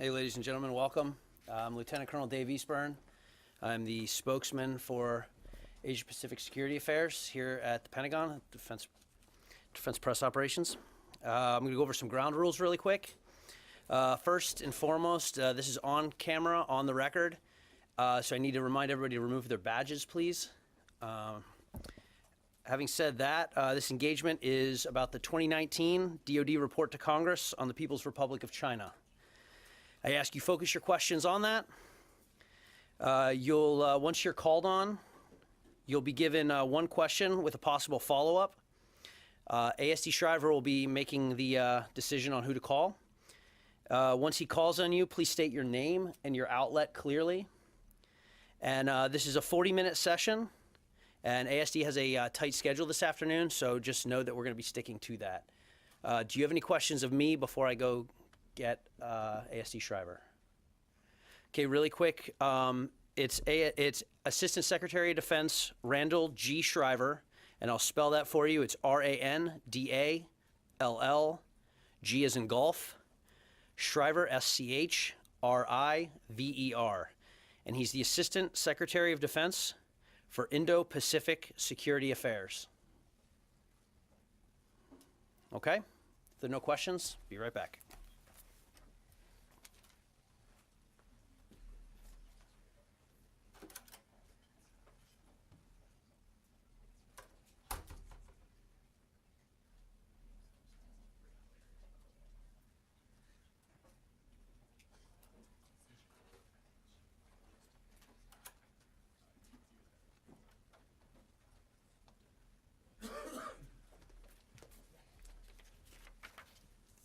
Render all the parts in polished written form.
Hey, ladies and gentlemen, welcome. I'm Lieutenant Colonel Dave Eastburn. I'm the spokesman for Asia Pacific Security Affairs here at the Pentagon, Defense Press Operations. I'm going to go over some ground rules really quick. First and foremost, this is on camera, on the record, so I need to remind everybody to remove their badges, please. Having said that, this engagement is about the 2019 DoD report to Congress on the People's Republic of China. I ask you focus your questions on that. Once you're called on, you'll be given one question with a possible follow-up. ASD Shriver will be making the decision on who to call. Once he calls on you, please state your name and your outlet clearly. And this is a 40-minute session, and ASD has a tight schedule this afternoon, so just know that we're going to be sticking to that. Do you have any questions of me before I go get ASD Shriver? Okay, really quick. It's Assistant Secretary of Defense Randall G. Shriver, and I'll spell that for you. It's R-A-N-D-A-L-L, G as in golf, Shriver, S-C-H-R-I-V-E-R. And he's the Assistant Secretary of Defense for Indo-Pacific Security Affairs. Okay? If there are no questions, be right back.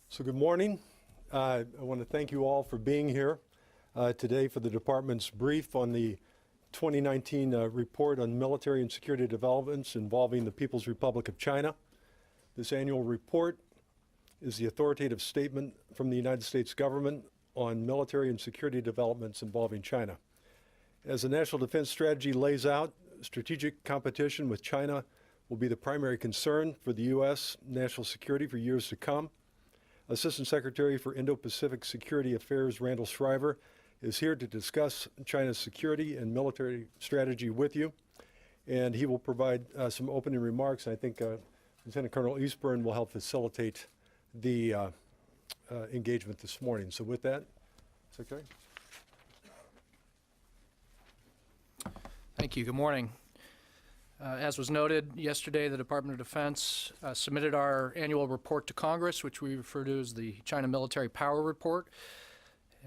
So good morning. I want to thank you all for being here today for the department's brief on the 2019 report on military and security developments involving the People's Republic of China. This annual report is the authoritative statement from the United States government on military and security developments involving China. As the National Defense Strategy lays out, strategic competition with China will be the primary concern for the U.S. national security for years to come. Assistant Secretary for Indo-Pacific Security Affairs Randall Shriver is here to discuss China's security and military strategy with you, and he will provide some opening remarks. I think Lieutenant Colonel Eastburn will help facilitate the engagement this morning. So with that, Secretary. Thank you. Good morning. As was noted yesterday, the Department of Defense submitted our annual report to Congress, which we refer to as the China Military Power Report.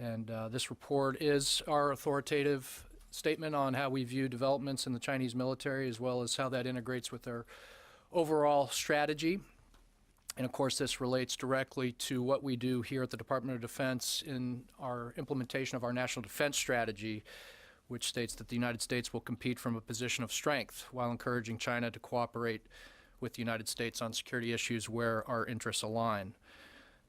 And this report is our authoritative statement on how we view developments in the Chinese military, as well as how that integrates with our overall strategy. And of course, this relates directly to what we do here at the Department of Defense in our implementation of our national defense strategy, which states that the United States will compete from a position of strength while encouraging China to cooperate with the United States on security issues where our interests align.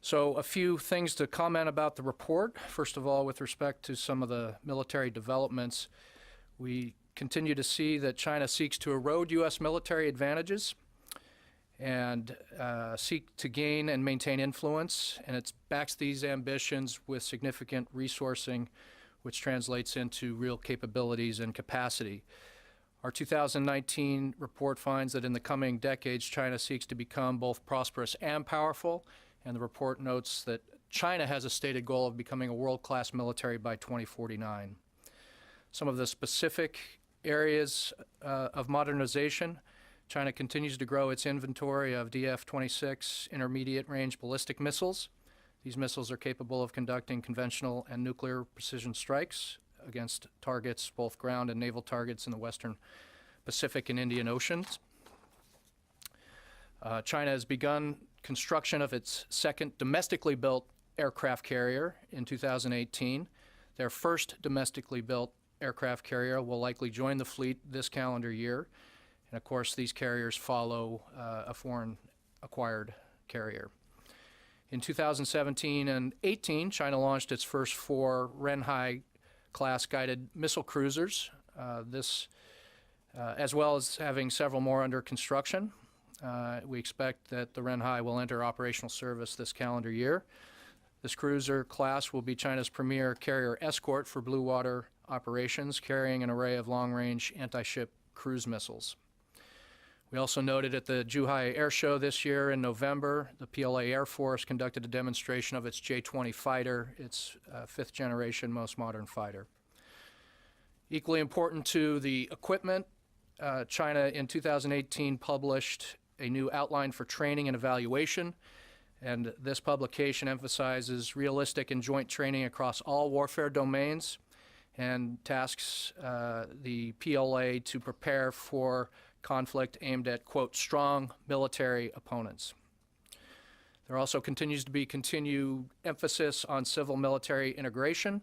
So a few things to comment about the report. First of all, with respect to some of the military developments, we continue to see that China seeks to erode U.S. military advantages and seek to gain and maintain influence, and it backs these ambitions with significant resourcing, which translates into real capabilities and capacity. Our 2019 report finds that in the coming decades, China seeks to become both prosperous and powerful, and the report notes that China has a stated goal of becoming a world-class military by 2049. Some of the specific areas of modernization: China continues to grow its inventory of DF-26 intermediate-range ballistic missiles. These missiles are capable of conducting conventional and nuclear precision strikes against targets, both ground and naval targets in the Western Pacific and Indian Oceans. China has begun construction of its second domestically built aircraft carrier in 2018. Their first domestically built aircraft carrier will likely join the fleet this calendar year. And of course, these carriers follow a foreign acquired carrier. In 2017 and 18, China launched its first 4 Renhai-class guided missile cruisers, as well as having several more under construction. We expect that the Renhai will enter operational service this calendar year. This cruiser class will be China's premier carrier escort for blue water operations, carrying an array of long-range anti-ship cruise missiles. We also noted at the Zhuhai Air Show this year in November, the PLA Air Force conducted a demonstration of its J-20 fighter, its fifth-generation most modern fighter. Equally important to the equipment, China in 2018 published a new outline for training and evaluation, and this publication emphasizes realistic and joint training across all warfare domains and tasks the PLA to prepare for conflict aimed at, quote, strong military opponents. There also continues to be continued emphasis on civil-military integration.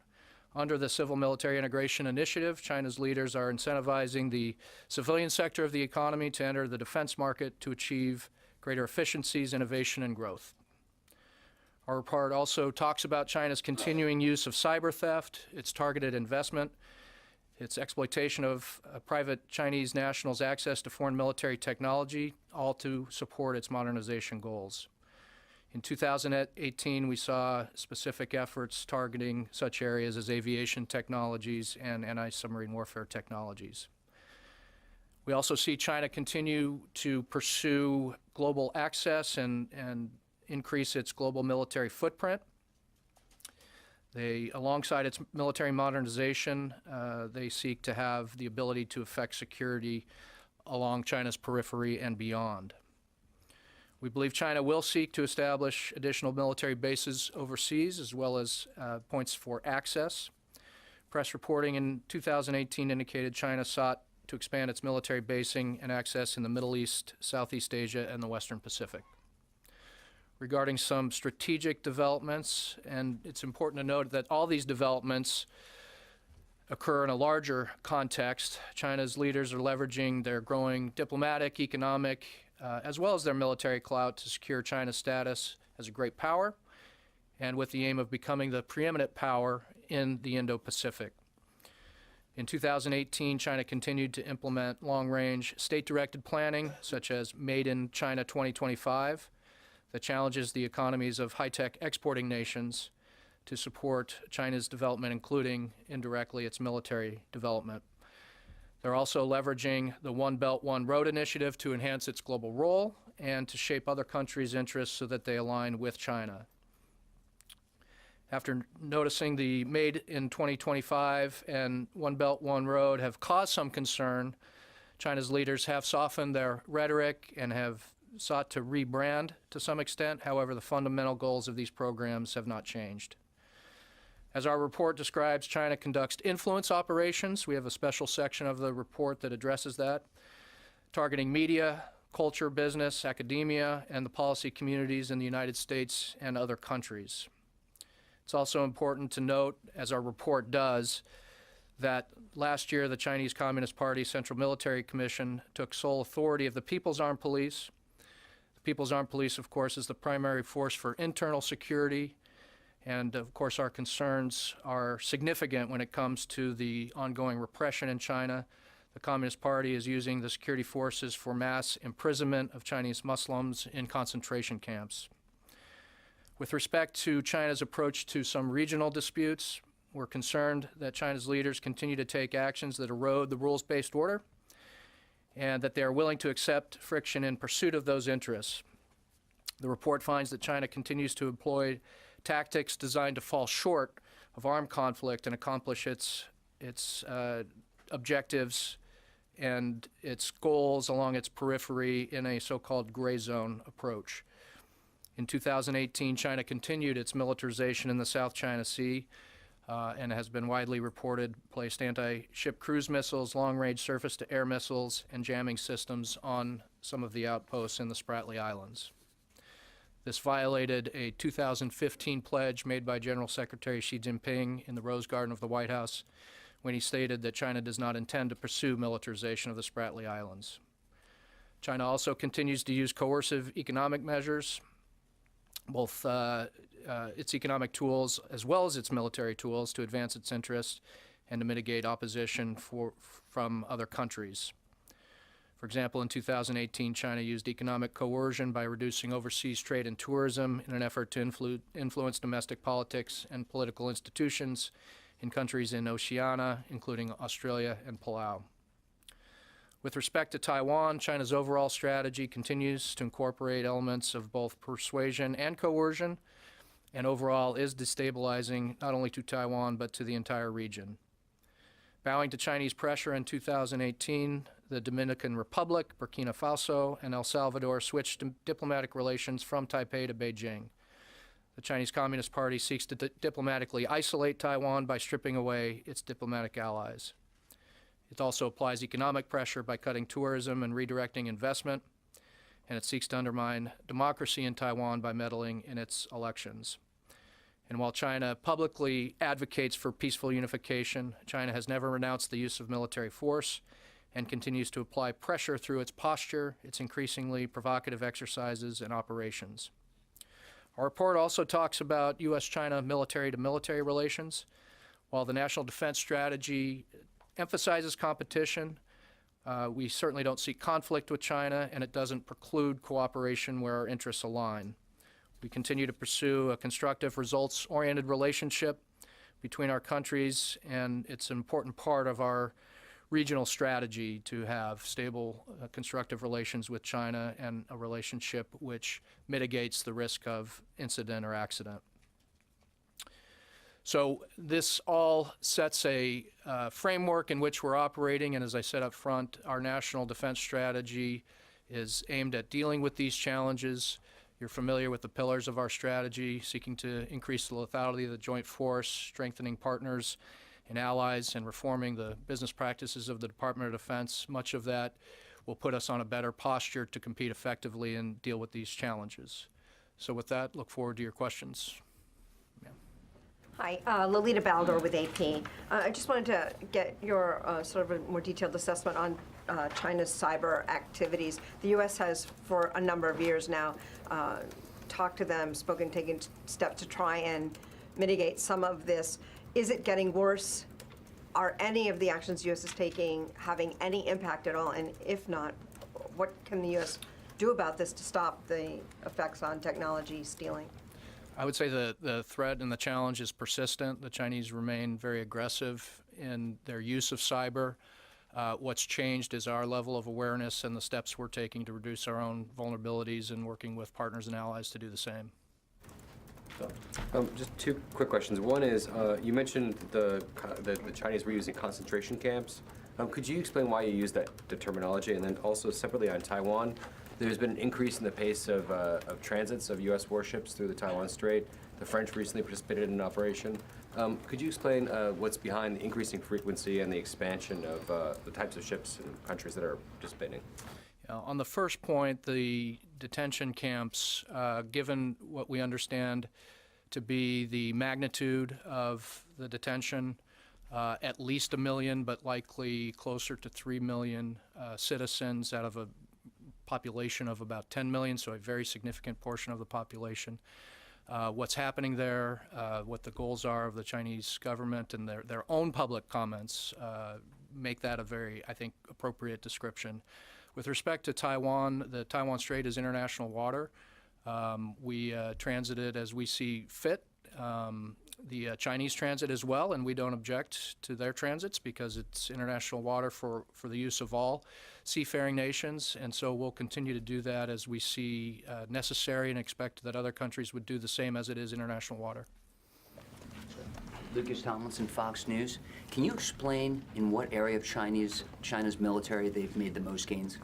Under the Civil Military Integration Initiative, China's leaders are incentivizing the civilian sector of the economy to enter the defense market to achieve greater efficiencies, innovation, and growth. Our report also talks about China's continuing use of cyber theft, its targeted investment, its exploitation of private Chinese nationals' access to foreign military technology, all to support its modernization goals. In 2018, we saw specific efforts targeting such areas as aviation technologies and anti-submarine warfare technologies. We also see China continue to pursue global access and increase its global military footprint. Alongside its military modernization, they seek to have the ability to effect security along China's periphery and beyond. We believe China will seek to establish additional military bases overseas, as well as points for access. Press reporting in 2018 indicated China sought to expand its military basing and access in the Middle East, Southeast Asia, and the Western Pacific. Regarding some strategic developments, and it's important to note that all these developments occur in a larger context. China's leaders are leveraging their growing diplomatic, economic, as well as their military clout to secure China's status as a great power, and with the aim of becoming the preeminent power in the Indo-Pacific. In 2018, China continued to implement long-range state-directed planning, such as Made in China 2025, that challenges the economies of high-tech exporting nations to support China's development, including indirectly its military development. They're also leveraging the One Belt, One Road initiative to enhance its global role and to shape other countries' interests so that they align with China. After noticing the Made in 2025 and One Belt, One Road have caused some concern, China's leaders have softened their rhetoric and have sought to rebrand to some extent. However, the fundamental goals of these programs have not changed. As our report describes, China conducts influence operations. We have a special section of the report that addresses that, targeting media, culture, business, academia, and the policy communities in the United States and other countries. It's also important to note, as our report does, that last year the Chinese Communist Party Central Military Commission took sole authority of the People's Armed Police. The People's Armed Police, of course, is the primary force for internal security, and of course our concerns are significant when it comes to the ongoing repression in China. The Communist Party is using the security forces for mass imprisonment of Chinese Muslims in concentration camps. With respect to China's approach to some regional disputes, we're concerned that China's leaders continue to take actions that erode the rules-based order and that they are willing to accept friction in pursuit of those interests. The report finds that China continues to employ tactics designed to fall short of armed conflict and accomplish its objectives and its goals along its periphery in a so-called gray zone approach. In 2018, China continued its militarization in the South China Sea and has been widely reported placed anti-ship cruise missiles, long-range surface-to-air missiles, and jamming systems on some of the outposts in the Spratly Islands. This violated a 2015 pledge made by General Secretary Xi Jinping in the Rose Garden of the White House when he stated that China does not intend to pursue militarization of the Spratly Islands. China also continues to use coercive economic measures, both its economic tools as well as its military tools, to advance its interests and to mitigate opposition from other countries. For example, in 2018, China used economic coercion by reducing overseas trade and tourism in an effort to influence domestic politics and political institutions in countries in Oceania, including Australia and Palau. With respect to Taiwan, China's overall strategy continues to incorporate elements of both persuasion and coercion, and overall is destabilizing not only to Taiwan but to the entire region. Bowing to Chinese pressure in 2018, the Dominican Republic, Burkina Faso, and El Salvador switched diplomatic relations from Taipei to Beijing. The Chinese Communist Party seeks to diplomatically isolate Taiwan by stripping away its diplomatic allies. It also applies economic pressure by cutting tourism and redirecting investment, and it seeks to undermine democracy in Taiwan by meddling in its elections. And while China publicly advocates for peaceful unification, China has never renounced the use of military force and continues to apply pressure through its posture, its increasingly provocative exercises and operations. Our report also talks about U.S.-China military-to-military relations. While the National Defense Strategy emphasizes competition, we certainly don't see conflict with China, and it doesn't preclude cooperation where our interests align. We continue to pursue a constructive, results-oriented relationship between our countries, and it's an important part of our regional strategy to have stable, constructive relations with China and a relationship which mitigates the risk of incident or accident. So this all sets a framework in which we're operating, and as I said up front, our national defense strategy is aimed at dealing with these challenges. You're familiar with the pillars of our strategy, seeking to increase the lethality of the joint force, strengthening partners and allies, and reforming the business practices of the Department of Defense. Much of that will put us on a better posture to compete effectively and deal with these challenges. So with that, look forward to your questions. Hi, Lolita Baldor with AP. I just wanted to get your sort of a more detailed assessment on China's cyber activities. The U.S. has, for a number of years now, talked to them, taken steps to try and mitigate some of this. Is it getting worse? Are any of the actions the U.S. is taking having any impact at all? And if not, what can the U.S. do about this to stop the effects on technology stealing? I would say the threat and the challenge is persistent. The Chinese remain very aggressive in their use of cyber. What's changed is our level of awareness and the steps we're taking to reduce our own vulnerabilities and working with partners and allies to do the same. Just two quick questions. One is, you mentioned the Chinese were using concentration camps. Could you explain why you use that terminology? And then also separately on Taiwan, there's been an increase in the pace of transits of U.S. warships through the Taiwan Strait. The French recently participated in an operation. Could you explain what's behind the increasing frequency and the expansion of the types of ships and countries that are participating? On the first point, the detention camps, given what we understand to be the magnitude of the detention, at least 1 million, but likely closer to 3 million citizens out of a population of about 10 million, so a very significant portion of the population. What's happening there, what the goals are of the Chinese government and their own public comments make that a very, I think, appropriate description. With respect to Taiwan, the Taiwan Strait is international water. We transit it as we see fit. The Chinese transit as well, and we don't object to their transits because it's international water for the use of all seafaring nations, and so we'll continue to do that as we see necessary and expect that other countries would do the same as it is international water. Lucas Tomlinson, Fox News. Can you explain in what area of China's military they've made the most gains?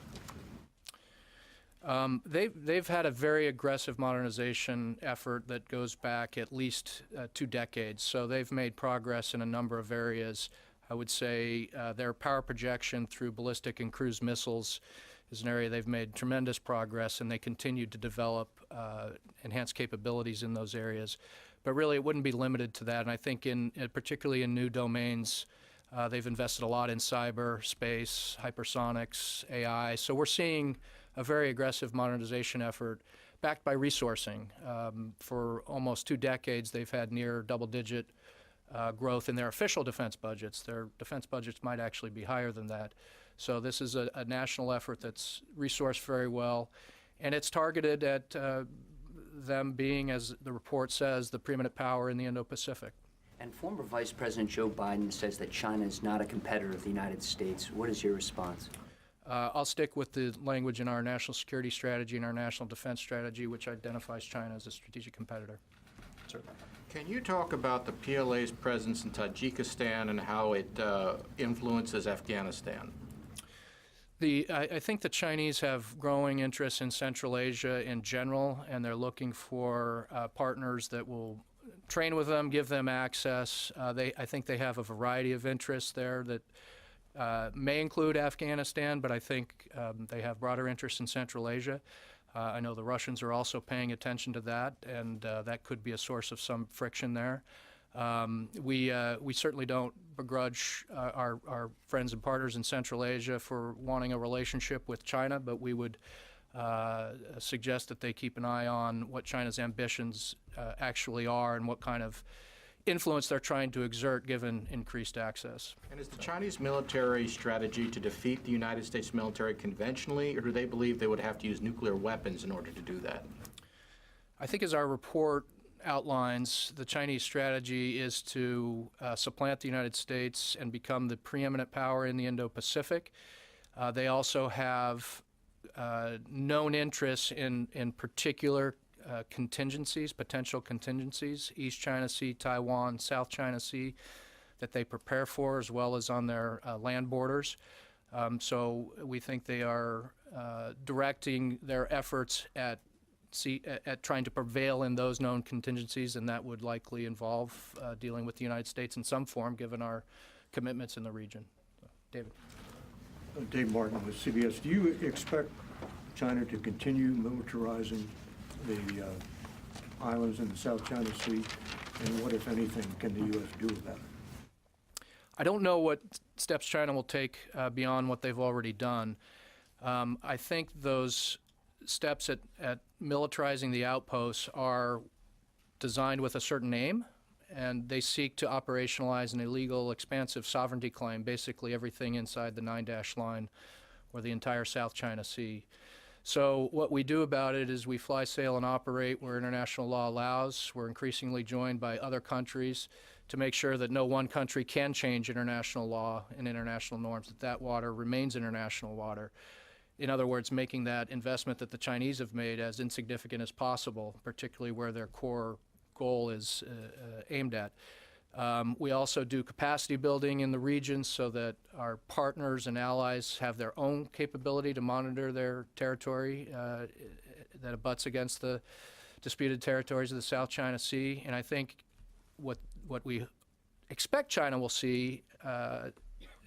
They've had a very aggressive modernization effort that goes back at least 2 decades. So they've made progress in a number of areas. I would say their power projection through ballistic and cruise missiles is an area they've made tremendous progress, and they continue to develop enhanced capabilities in those areas. But really, it wouldn't be limited to that. And I think particularly in new domains, they've invested a lot in cyber, space, hypersonics, AI. So we're seeing a very aggressive modernization effort backed by resourcing. For almost 2 decades, they've had near double-digit growth in their official defense budgets. Their defense budgets might actually be higher than that. So this is a national effort that's resourced very well, and it's targeted at them being, as the report says, the preeminent power in the Indo-Pacific. And former Vice President Joe Biden says that China is not a competitor of the United States. What is your response? I'll stick with the language in our national security strategy and our national defense strategy, which identifies China as a strategic competitor. Certainly. Can you talk about the PLA's presence in Tajikistan and how it influences Afghanistan? I think the Chinese have growing interest in Central Asia in general, and they're looking for partners that will train with them, give them access. I think they have a variety of interests there that may include Afghanistan, but I think they have broader interests in Central Asia. I know the Russians are also paying attention to that, and that could be a source of some friction there. We certainly don't begrudge our friends and partners in Central Asia for wanting a relationship with China, but we would suggest that they keep an eye on what China's ambitions actually are and what kind of influence they're trying to exert given increased access. And is the Chinese military strategy to defeat the United States military conventionally, or do they believe they would have to use nuclear weapons in order to do that? I think as our report outlines, the Chinese strategy is to supplant the United States and become the preeminent power in the Indo-Pacific. They also have known interests in particular contingencies, potential contingencies, East China Sea, Taiwan, South China Sea, that they prepare for, as well as on their land borders. So we think they are directing their efforts at trying to prevail in those known contingencies, and that would likely involve dealing with the United States in some form, given our commitments in the region. So, David. Dave Martin with CBS. Do you expect China to continue militarizing the islands in the South China Sea, and what, if anything, can the U.S. do about it? I don't know what steps China will take beyond what they've already done. I think those steps at militarizing the outposts are designed with a certain aim, and they seek to operationalize an illegal, expansive sovereignty claim, basically everything inside the 9-dash line or the entire South China Sea. So what we do about it is we fly, sail, and operate where international law allows. We're increasingly joined by other countries to make sure that no one country can change international law and international norms, that water remains international water. In other words, making that investment that the Chinese have made as insignificant as possible, particularly where their core goal is aimed at. We also do capacity building in the region so that our partners and allies have their own capability to monitor their territory that abuts against the disputed territories of the South China Sea. And I think what we expect China will see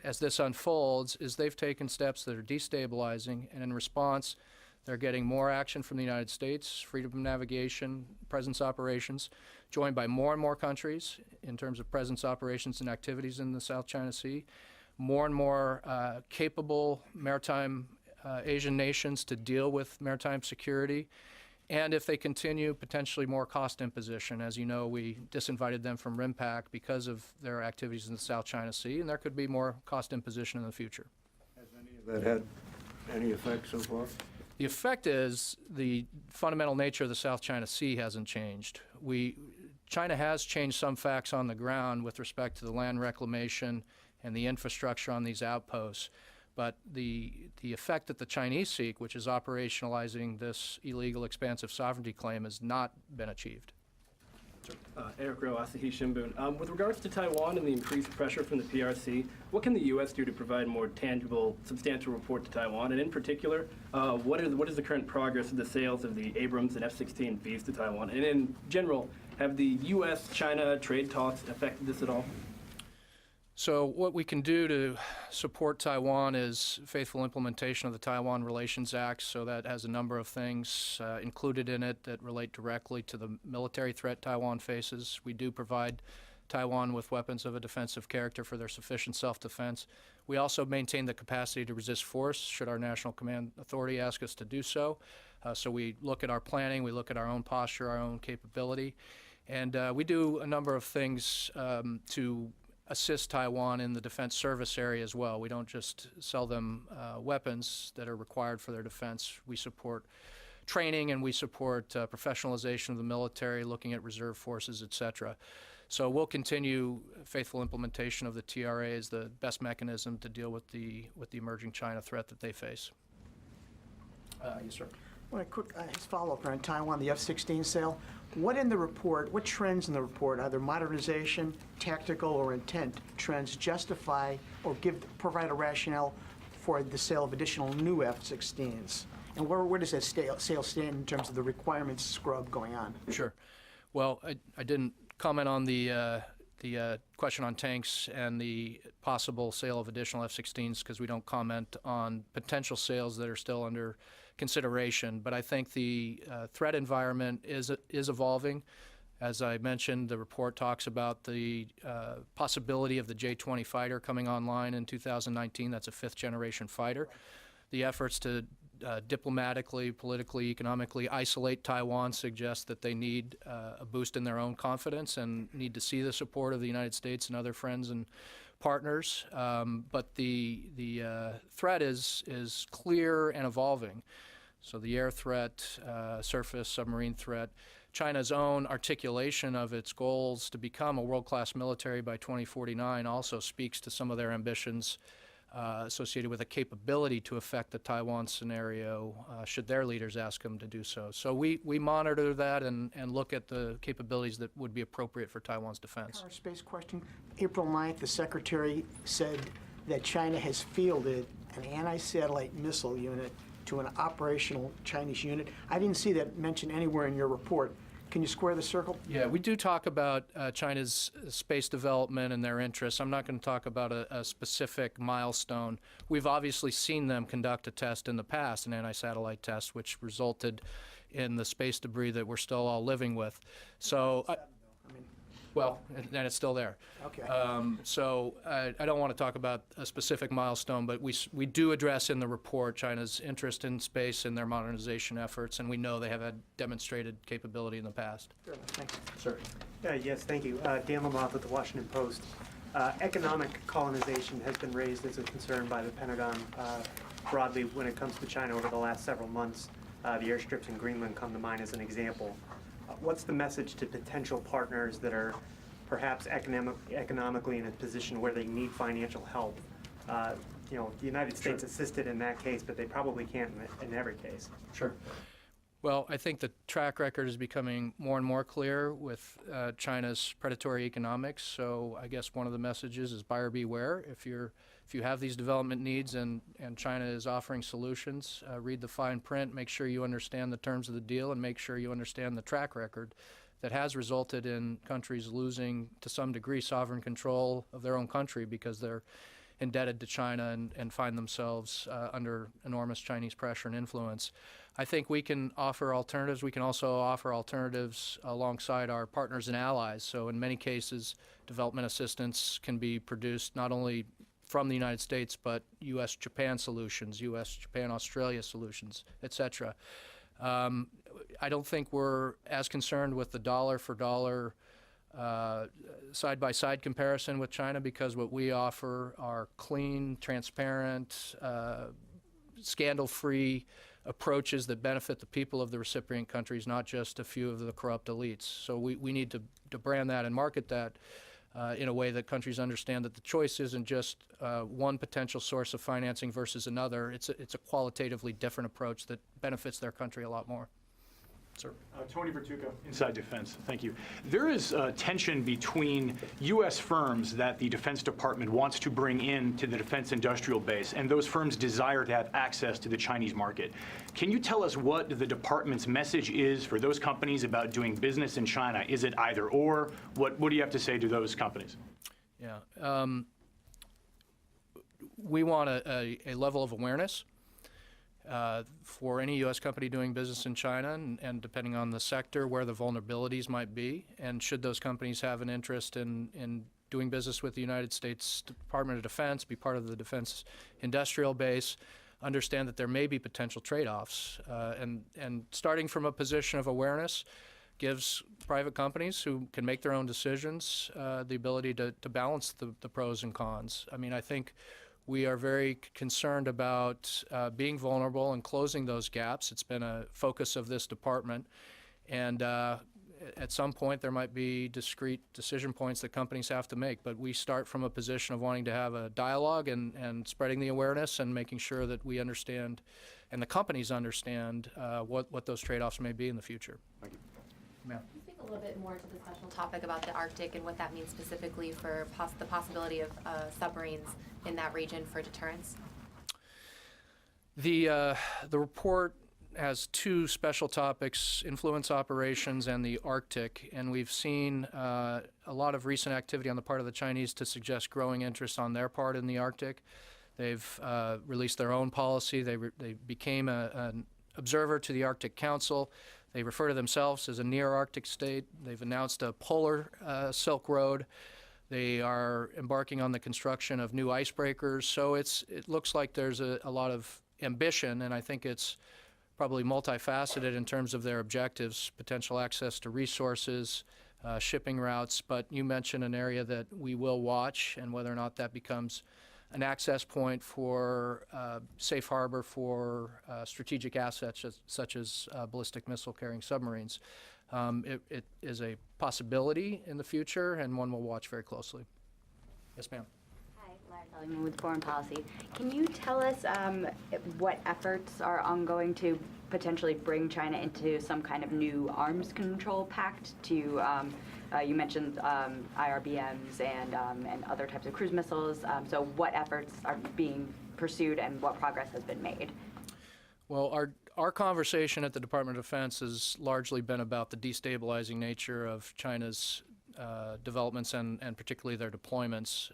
as this unfolds is they've taken steps that are destabilizing, and in response, they're getting more action from the United States, freedom of navigation, presence operations, joined by more and more countries in terms of presence operations and activities in the South China Sea, more and more capable maritime Asian nations to deal with maritime security, and if they continue, potentially more cost imposition. As you know, we disinvited them from RIMPAC because of their activities in the South China Sea, and there could be more cost imposition in the future. Has any of that had any effect so far? The effect is the fundamental nature of the South China Sea hasn't changed. China has changed some facts on the ground with respect to the land reclamation and the infrastructure on these outposts. But the effect that the Chinese seek, which is operationalizing this illegal expansive sovereignty claim, has not been achieved. Eric Rowe, Asahi Shimbun. With regards to Taiwan and the increased pressure from the PRC, what can the U.S. do to provide more tangible, substantial report to Taiwan? And in particular, what is the current progress of the sales of the Abrams and F-16Bs to Taiwan? And in general, have the U.S.-China trade talks affected this at all? So what we can do to support Taiwan is faithful implementation of the Taiwan Relations Act. So that has a number of things included in it that relate directly to the military threat Taiwan faces. We do provide Taiwan with weapons of a defensive character for their sufficient self-defense. We also maintain the capacity to resist force should our National Command Authority ask us to do so. So we look at our planning, we look at our own posture, our own capability, and we do a number of things to assist Taiwan in the defense service area as well. We don't just sell them weapons that are required for their defense. We support training and we support professionalization of the military, looking at reserve forces, et cetera. So we'll continue faithful implementation of the TRA as the best mechanism to deal with the emerging China threat that they face. Yes, sir. Well, a quick follow-up on Taiwan, the F-16 sale. What in the report, what trends in the report, either modernization, tactical, or intent trends justify or provide a rationale for the sale of additional new F-16s? And where does that sale stand in terms of the requirements scrub going on? Sure. Well, I didn't comment on the question on tanks and the possible sale of additional F-16s because we don't comment on potential sales that are still under consideration. But I think the threat environment is evolving. As I mentioned, the report talks about the possibility of the J-20 fighter coming online in 2019. That's a fifth-generation fighter. The efforts to diplomatically, politically, economically isolate Taiwan suggest that they need a boost in their own confidence and need to see the support of the United States and other friends and partners. But the threat is clear and evolving. So the air threat, surface, submarine threat, China's own articulation of its goals to become a world-class military by 2049 also speaks to some of their ambitions associated with a capability to affect the Taiwan scenario should their leaders ask them to do so. So we monitor that and look at the capabilities that would be appropriate for Taiwan's defense. Space question. April 9th, the Secretary said that China has fielded an anti-satellite missile unit to an operational Chinese unit. I didn't see that mentioned anywhere in your report. Can you square the circle? Yeah, we do talk about China's space development and their interests. I'm not going to talk about a specific milestone. We've obviously seen them conduct a test in the past, an anti-satellite test, which resulted in the space debris that we're still all living with. So, well, and it's still there. Okay. So I don't want to talk about a specific milestone, but we do address in the report China's interest in space and their modernization efforts, and we know they have had demonstrated capability in the past. Thanks. Sir. Yes, thank you. Dan Lamothe with the Washington Post. Economic colonization has been raised as a concern by the Pentagon broadly when it comes to China over the last several months. The airstrips in Greenland come to mind as an example. What's the message to potential partners that are perhaps economically in a position where they need financial help? You know, the United States assisted in that case, but they probably can't in every case. Sure. Well, I think the track record is becoming more and more clear with China's predatory economics. So I guess one of the messages is buyer beware. If you have these development needs and China is offering solutions, read the fine print, make sure you understand the terms of the deal, and make sure you understand the track record that has resulted in countries losing, to some degree, sovereign control of their own country because they're indebted to China and find themselves under enormous Chinese pressure and influence. I think we can offer alternatives. We can also offer alternatives alongside our partners and allies. So in many cases, development assistance can be produced not only from the United States, but U.S.-Japan solutions, U.S.-Japan-Australia solutions, et cetera. I don't think we're as concerned with the dollar-for-dollar side-by-side comparison with China because what we offer are clean, transparent, scandal-free approaches that benefit the people of the recipient countries, not just a few of the corrupt elites. So we need to brand that and market that in a way that countries understand that the choice isn't just one potential source of financing versus another. It's a qualitatively different approach that benefits their country a lot more. Sir. Tony Vertuca, Inside Defense. Thank you. There is tension between U.S. firms that the Defense Department wants to bring in to the defense industrial base and those firms' desire to have access to the Chinese market. Can you tell us what the department's message is for those companies about doing business in China? Is it either or? What do you have to say to those companies? Yeah. We want a level of awareness for any U.S. company doing business in China and depending on the sector where the vulnerabilities might be. And should those companies have an interest in doing business with the United States Department of Defense, be part of the defense industrial base, understand that there may be potential trade-offs. And starting from a position of awareness, gives private companies who can make their own decisions the ability to balance the pros and cons. I mean, I think we are very concerned about being vulnerable and closing those gaps. It's been a focus of this department. And at some point, there might be discrete decision points that companies have to make. But we start from a position of wanting to have a dialogue and spreading the awareness and making sure that we understand and the companies understand what those trade-offs may be in the future. Thank you. Ma'am. Can you speak a little bit more to the special topic about the Arctic and what that means specifically for the possibility of submarines in that region for deterrence? The report has two special topics, influence operations and the Arctic, and we've seen a lot of recent activity on the part of the Chinese to suggest growing interest on their part in the Arctic. They've released their own policy. They became an observer to the Arctic Council. They refer to themselves as a near-Arctic state. They've announced a polar Silk Road. They are embarking on the construction of new icebreakers. So it looks like there's a lot of ambition, and I think it's probably multifaceted in terms of their objectives, potential access to resources, shipping routes. But you mentioned an area that we will watch, and whether or not that becomes an access point for safe harbor for strategic assets such as ballistic missile carrying submarines. It is a possibility in the future and one we'll watch very closely. Yes, ma'am. Hi, Lara Seligman with Foreign Policy. Can you tell us what efforts are ongoing to potentially bring China into some kind of new arms control pact to you mentioned IRBMs and other types of cruise missiles. So what efforts are being pursued and what progress has been made? Well, our conversation at the Department of Defense has largely been about the destabilizing nature of China's developments and particularly their deployments.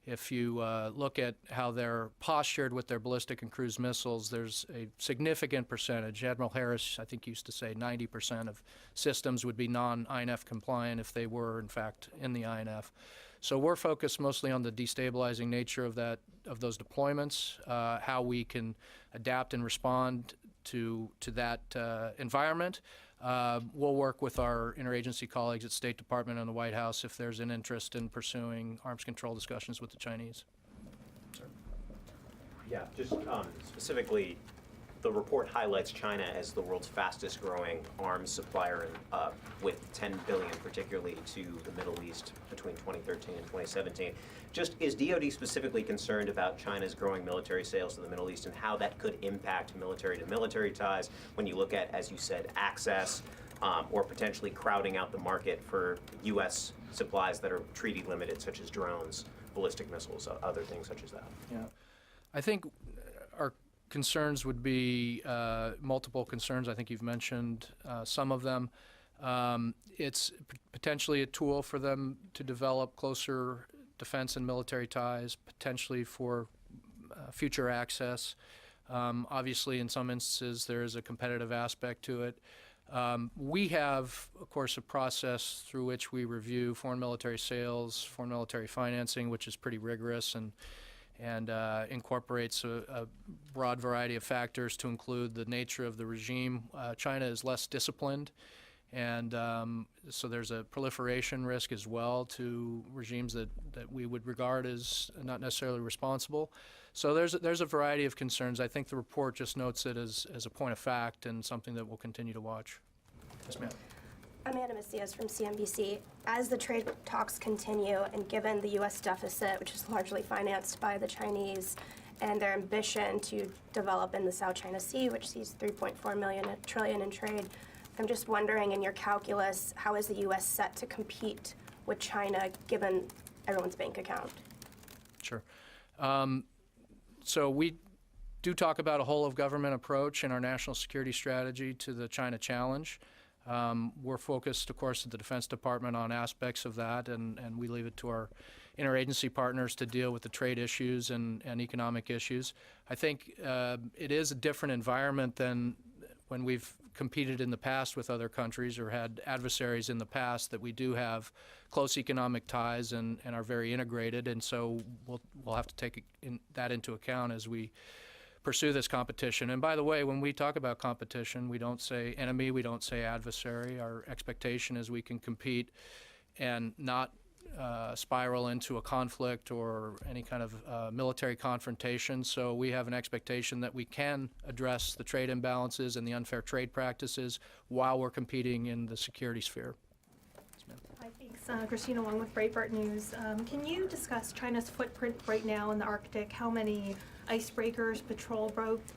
If you look at how they're postured with their ballistic and cruise missiles, there's a significant percentage. Admiral Harris, I think, used to say 90% of systems would be non-INF compliant if they were, in fact, in the INF. So we're focused mostly on the destabilizing nature of those deployments, how we can adapt and respond to that environment. We'll work with our interagency colleagues at State Department and the White House if there's an interest in pursuing arms control discussions with the Chinese. Sir. Yeah, just specifically, the report highlights China as the world's fastest growing arms supplier with $10 billion particularly to the Middle East between 2013 and 2017. Just is DoD specifically concerned about China's growing military sales to the Middle East and how that could impact military-to-military ties when you look at, as you said, access or potentially crowding out the market for U.S. supplies that are treaty limited, such as drones, ballistic missiles, other things such as that? Yeah, I think our concerns would be multiple concerns. I think you've mentioned some of them. It's potentially a tool for them to develop closer defense and military ties, potentially for future access. Obviously, in some instances, there is a competitive aspect to it. We have, of course, a process through which we review foreign military sales, foreign military financing, which is pretty rigorous and incorporates a broad variety of factors to include the nature of the regime. China is less disciplined, and so there's a proliferation risk as well to regimes that we would regard as not necessarily responsible. So there's a variety of concerns. I think the report just notes it as a point of fact and something that we'll continue to watch. Yes, ma'am. Amanda Macias from CNBC. As the trade talks continue, and given the U.S. deficit, which is largely financed by the Chinese, and their ambition to develop in the South China Sea, which sees $3.4 trillion in trade, I'm just wondering, in your calculus, how is the U.S. set to compete with China, given everyone's bank account? Sure. So we do talk about a whole-of-government approach in our national security strategy to the China challenge. We're focused, of course, at the Defense Department on aspects of that, and we leave it to our interagency partners to deal with the trade issues and economic issues. I think it is a different environment than when we've competed in the past with other countries or had adversaries in the past, that we do have close economic ties and are very integrated, and so we'll have to take that into account as we pursue this competition. And by the way, when we talk about competition, we don't say enemy, we don't say adversary. Our expectation is we can compete and not spiral into a conflict or any kind of military confrontation. So we have an expectation that we can address the trade imbalances and the unfair trade practices while we're competing in the security sphere. Hi, thanks. Christina Wong with Breitbart News. Can you discuss China's footprint right now in the Arctic? How many icebreakers, patrol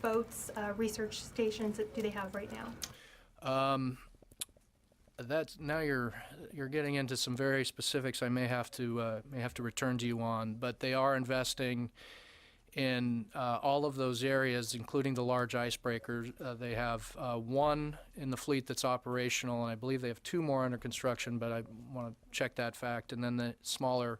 boats, research stations do they have right now? That's now you're getting into some very specifics. I may have to return to you on, but they are investing in all of those areas, including the large icebreakers. They have one in the fleet that's operational, and I believe they have 2 more under construction, but I want to check that fact. And then the smaller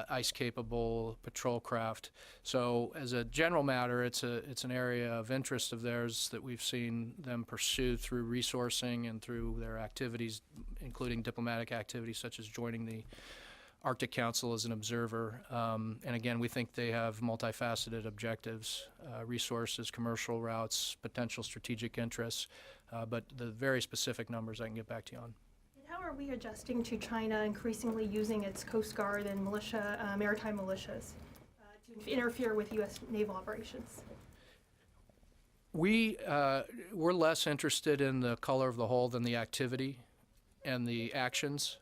ice-capable patrol craft. So as a general matter, it's an area of interest of theirs that we've seen them pursue through resourcing and through their activities, including diplomatic activities such as joining the Arctic Council as an observer. And again, we think they have multifaceted objectives, resources, commercial routes, potential strategic interests, but the very specific numbers I can get back to you on. How are we adjusting to China increasingly using its Coast Guard and maritime militias to interfere with U.S. naval operations? We're less interested in the color of the hull than the activity and the actions.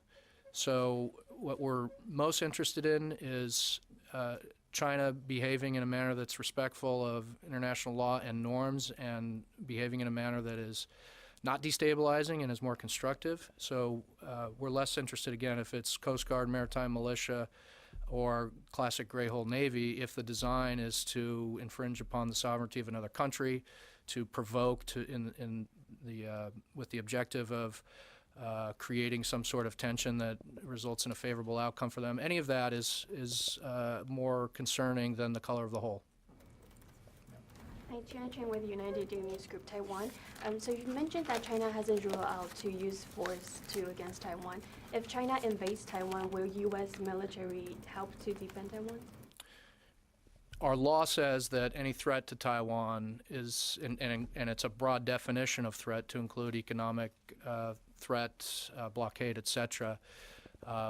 So what we're most interested in is China behaving in a manner that's respectful of international law and norms, and behaving in a manner that is not destabilizing and is more constructive. So we're less interested, again, if it's Coast Guard, maritime militia, or classic gray hull Navy, if the design is to infringe upon the sovereignty of another country, to provoke, with the objective of creating some sort of tension that results in a favorable outcome for them. Any of that is more concerning than the color of the hull. Hi, Chen Chen with United News Group Taiwan. So you mentioned that China hasn't ruled out to use force against Taiwan. If China invades Taiwan, will U.S. military help to defend Taiwan? Our law says that any threat to Taiwan is, and it's a broad definition of threat to include economic threat, blockade, etc.,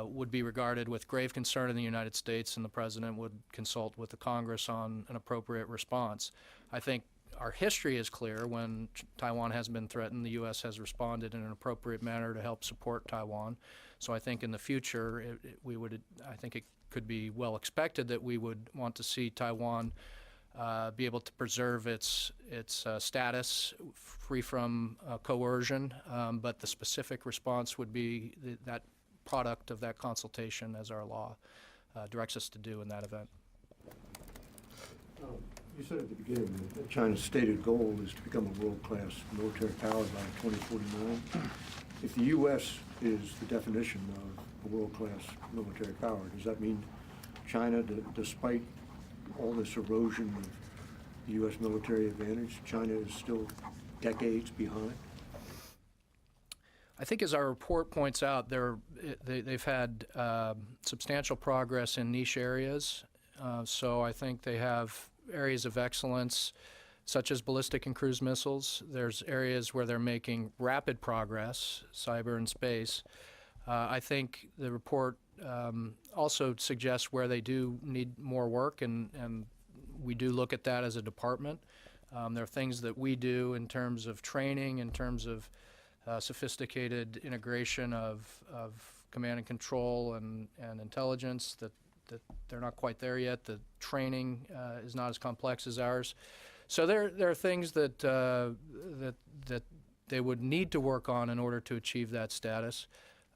would be regarded with grave concern in the United States, and the President would consult with the Congress on an appropriate response. I think our history is clear. When Taiwan has been threatened, the U.S. has responded in an appropriate manner to help support Taiwan. So I think in the future, I think it could be well expected that we would want to see Taiwan be able to preserve its status free from coercion, but the specific response would be that product of that consultation, as our law directs us to do in that event. You said at the beginning that China's stated goal is to become a world-class military power by 2049. If the U.S. is the definition of a world-class military power, does that mean China, despite all this erosion of the U.S. military advantage, China is still decades behind? I think, as our report points out, they've had substantial progress in niche areas. So I think they have areas of excellence, such as ballistic and cruise missiles. There's areas where they're making rapid progress, cyber and space. I think the report also suggests where they do need more work, and we do look at that as a department. There are things that we do in terms of training, in terms of sophisticated integration of command and control and intelligence that they're not quite there yet. The training is not as complex as ours. So there are things that they would need to work on in order to achieve that status.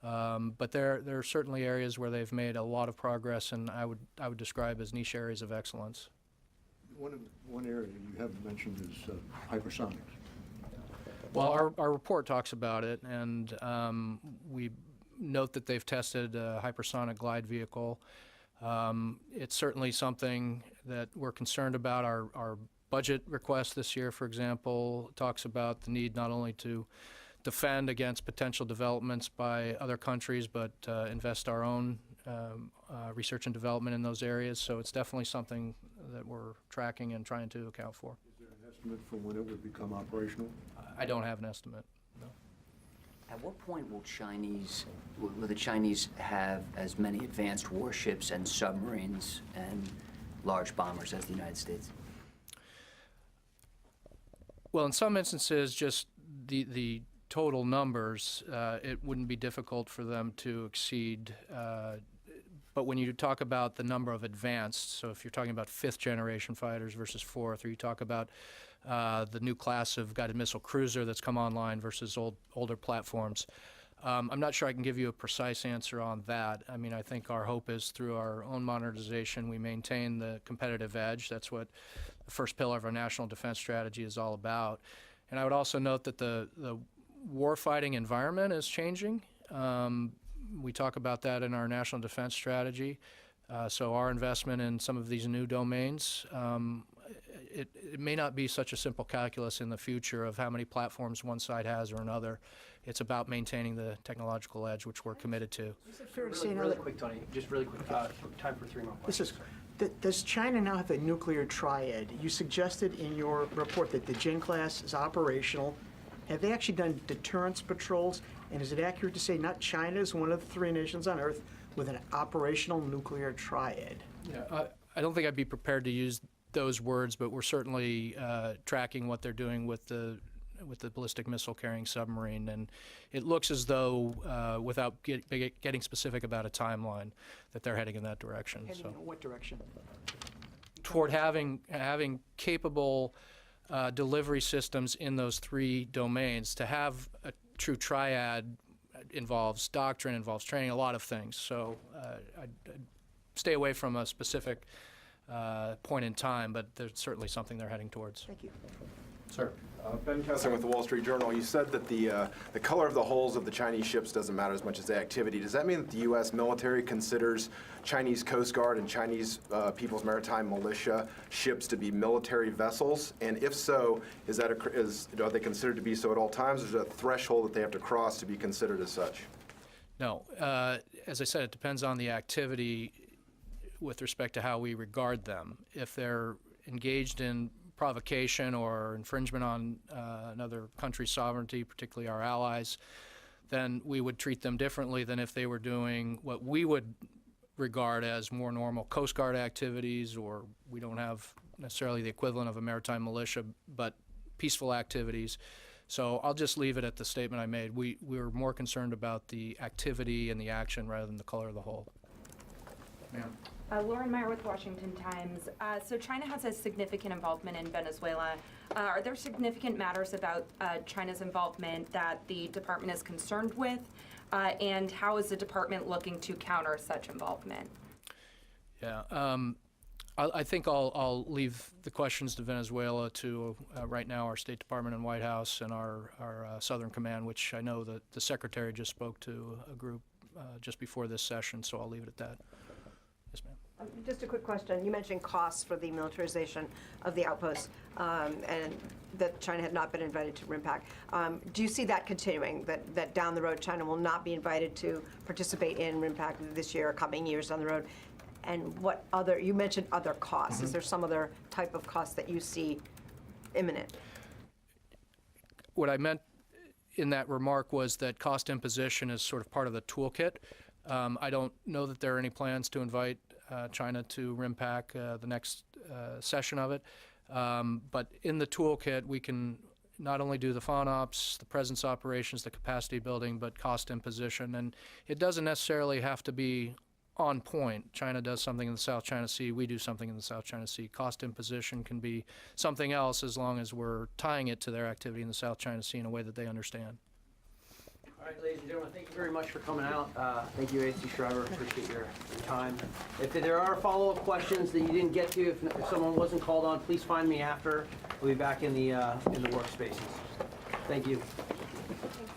But there are certainly areas where they've made a lot of progress, and I would describe as niche areas of excellence. One area you haven't mentioned is hypersonics. Well, our report talks about it, and we note that they've tested a hypersonic glide vehicle. It's certainly something that we're concerned about. Our budget request this year, for example, talks about the need not only to defend against potential developments by other countries, but invest our own research and development in those areas. So it's definitely something that we're tracking and trying to account for. Is there an estimate for when it would become operational? I don't have an estimate, no. At what point will the Chinese have as many advanced warships and submarines and large bombers as the United States? Well, in some instances, just the total numbers, it wouldn't be difficult for them to exceed. But when you talk about the number of advanced, so if you're talking about 5th generation fighters versus 4th, or you talk about the new class of guided missile cruiser that's come online versus older platforms, I'm not sure I can give you a precise answer on that. I mean, I think our hope is through our own modernization, we maintain the competitive edge. That's what the first pillar of our national defense strategy is all about. And I would also note that the warfighting environment is changing. We talk about that in our national defense strategy. So our investment in some of these new domains, it may not be such a simple calculus in the future of how many platforms one side has or another. It's about maintaining the technological edge, which we're committed to. Is it fair to say now Really that quick, Tony, just really quick, time for 3 more questions. does China now have a nuclear triad? You suggested in your report that the Jin class is operational. Have they actually done deterrence patrols? And is it accurate to say not China is one of the 3 nations on Earth with an operational nuclear triad? Yeah, I don't think I'd be prepared to use those words, but we're certainly tracking what they're doing with the ballistic missile carrying submarine, and it looks as though, without getting specific about a timeline, that they're heading in that direction. Heading in what direction? Toward having capable delivery systems in those 3 domains. To have a true triad involves doctrine, involves training, a lot of things. So I'd stay away from a specific point in time, but there's certainly something they're heading towards. Thank you. Sir. Ben Kessler with the Wall Street Journal. You said that the color of the hulls of the Chinese ships doesn't matter as much as the activity. Does that mean that the U.S. military considers Chinese Coast Guard and Chinese People's Maritime Militia ships to be military vessels? And if so, are they considered to be so at all times? Or is there a threshold that they have to cross to be considered as such? No. As I said, it depends on the activity with respect to how we regard them. If they're engaged in provocation or infringement on another country's sovereignty, particularly our allies, then we would treat them differently than if they were doing what we would regard as more normal Coast Guard activities, or we don't have necessarily the equivalent of a maritime militia, but peaceful activities. So I'll just leave it at the statement I made. We're more concerned about the activity and the action rather than the color of the hull. Ma'am. Lauren Meyer with Washington Times. So China has a significant involvement in Venezuela. Are there significant matters about China's involvement that the department is concerned with? And how is the department looking to counter such involvement? Yeah, I think I'll leave the questions to Venezuela to right now our State Department and White House and our Southern Command, which I know that the Secretary just spoke to a group just before this session, so I'll leave it at that. Yes, ma'am. Just a quick question. You mentioned costs for the militarization of the outposts, and that China had not been invited to RIMPAC. Do you see that continuing, that down the road China will not be invited to participate in RIMPAC this year or coming years down the road? And what other, you mentioned other costs. Is there some other type of cost that you see imminent? What I meant in that remark was that cost imposition is sort of part of the toolkit. I don't know that there are any plans to invite China to RIMPAC, the next session of it. But in the toolkit, we can not only do the FONOPS, the presence operations, the capacity building, but cost imposition. And it doesn't necessarily have to be on point. China does something in the South China Sea, we do something in the South China Sea. Cost imposition can be something else as long as we're tying it to their activity in the South China Sea in a way that they understand. All right, ladies and gentlemen, thank you very much for coming out. Thank you, A.C. Shriver. Appreciate your time. If there are follow-up questions that you didn't get to, if someone wasn't called on, please find me after. We'll be back in the workspaces. Thank you. Thanks.